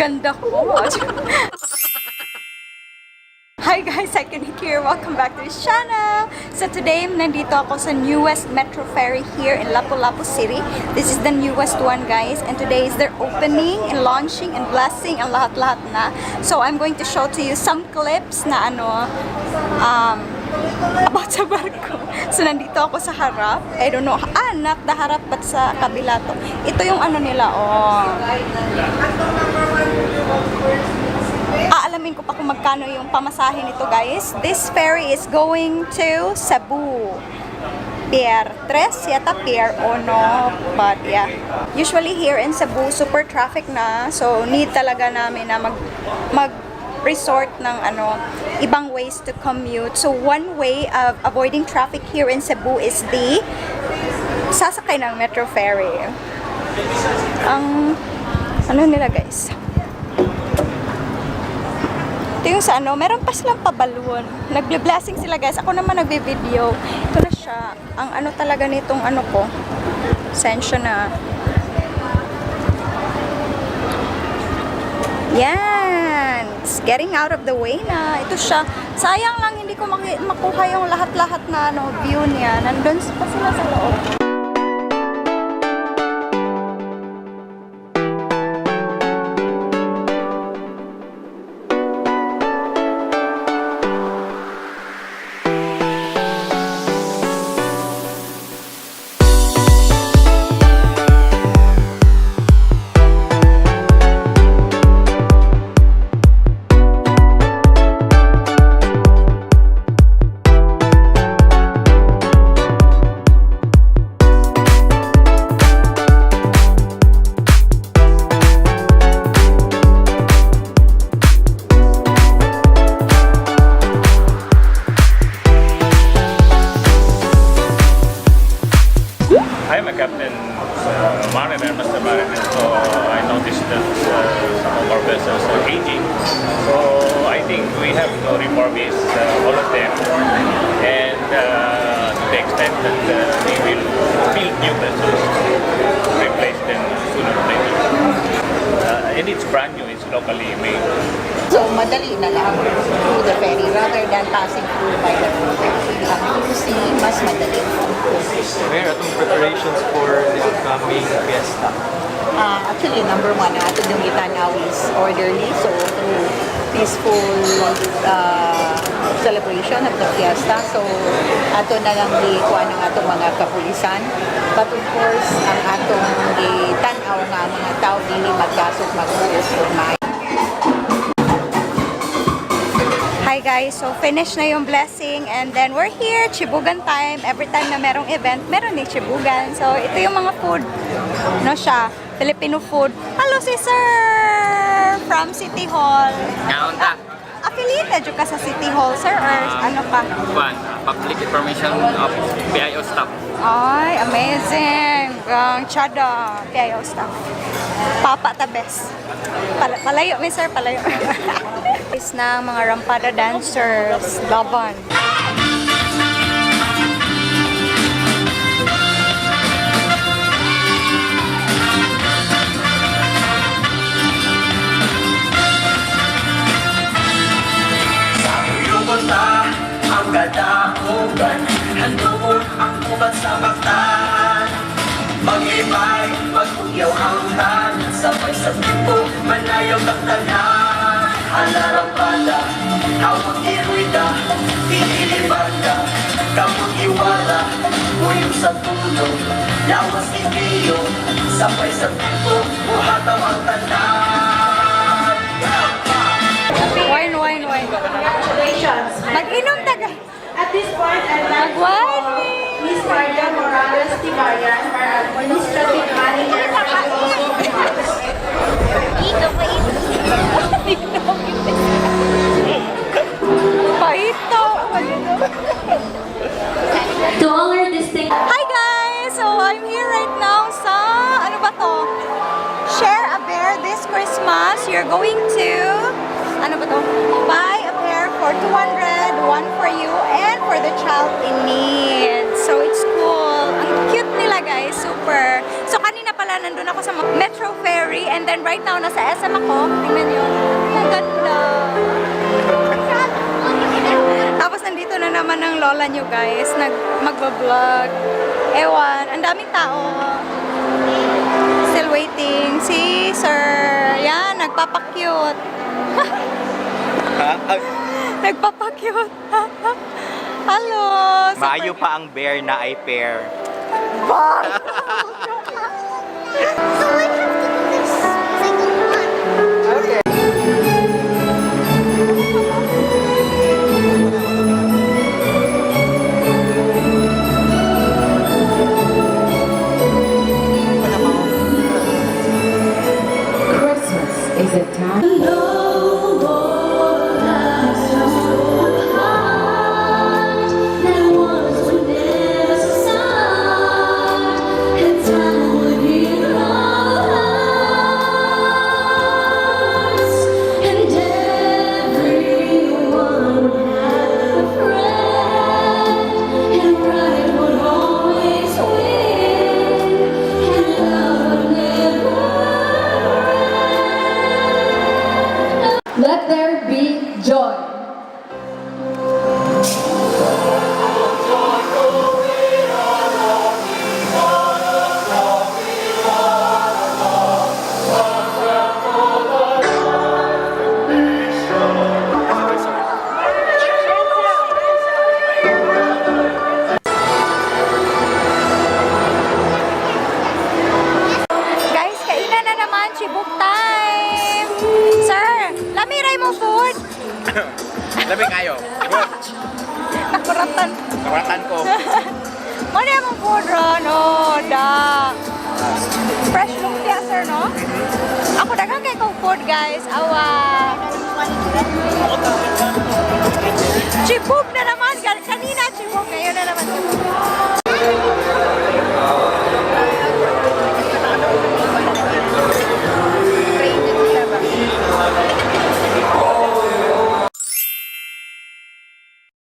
Ganda ko. Hi guys, Cykaniki here. Welcome back to this channel. So today, nandito ako sa newest Metro Ferry here in Lapu Lapu City. This is the newest one, guys. And today is their opening and launching and blessing and lahat-lahat na. So I'm going to show to you some clips na about sa barko. So nandito ako sa harap. I don't know, not the harap but sa kabila to. Ito yung nila, Aalamin ko pa kung magkano yung pamasahe nito, guys. This ferry is going to Cebu. Pier 3 yata, Pier 1. But yeah, usually here in Cebu, super traffic na. So need talaga namin na mag-resort ng ibang ways to commute. So one way of avoiding traffic here in Cebu is the sasakay ng Metro Ferry. Ang nila, guys. Ito yung sa meron pa silang pabalon. Nagbe-blessing sila, guys. Ako naman nagbe-video. Ito na siya. Ang talaga nitong ko. Sensya na. Yan. It's getting out of the way na. Ito siya. Sayang lang hindi ko makuha yung lahat-lahat na view niya. Nandun pa sila sa loob. I'm a captain, mariner, master mariner, so I noticed that some of our vessels are aging. So I think we have to refurbish all of them, and to the extent that we will build new vessels, replace them sooner or later. And it's brand new, it's locally made. So madali na lang through the ferry rather than passing through by the road. To see, mas madali. Where are the preparations for the upcoming fiesta? Actually, number one, ato yung itanaw is orderly. So, through peaceful celebration of the fiesta. So, ato na lang ikuha ng atong mga kapulisan. But of course, ang atong itanaw nga mga tao dili magkasok mag-uos or may. Hi guys, so finish na yung blessing and then we're here, Chibugan time. Every time na merong event, meron din Chibugan. So ito yung mga food, siya, Filipino food. Hello si Sir from City Hall. Kaunta. Affiliated ka sa City Hall, sir, or ano pa? Public information of PIO staff. Ay, amazing. Chada, PIO staff. Papa the best. Palayo, sir, palayo. Is na mga rampada dancers, laban. Ang gadahugan, handungon ang uban sa baktan. Mag-ibay, mag-ugyaw hanggan, sabay sa tipo, manayaw ng tanan. Alarampada, hawag iruida, pinilibanda, kamong iwala, uyong sa tulog, lawas ibiyo, sabay sa tipo, buhataw ang tanan. Wine. Congratulations. Mag-inom taga. At this point, I'd like to call Ms. Maria Morales Tibayan, Administrative Manager of Paito. To all our distinct... Hi guys! So I'm here right now sa, Share a Bear this Christmas. You're going to, buy a pair for 200, one for you and for the child in need. So it's cool. Ang cute nila, guys. Super. So kanina pala pala, nandun ako sa Metro Ferry and then right now, nasa SM ako. Tingnan nyo. Ang ganda. Tapos nandito na naman ang lola nyo guys, magbablog. Ewan, ang daming tao. Still waiting. Si Sir, yan, nagpapakyut. Nagpapakyut. Hello. Maayo pa ang bear na ay pair. Christmas is a time. Let there be joy. Guys, kainan na naman. Chibuk time. Sir, lamiray mo food. Labi kayo. Nakuratan. Kawaratan ko. Ano yung food ron? Oh, da. Fresh lumpia, sir, no? Ako dagang kay kong food, guys. Awa. Chibuk na naman. Kanina chibuk. Ngayon na naman chibuk.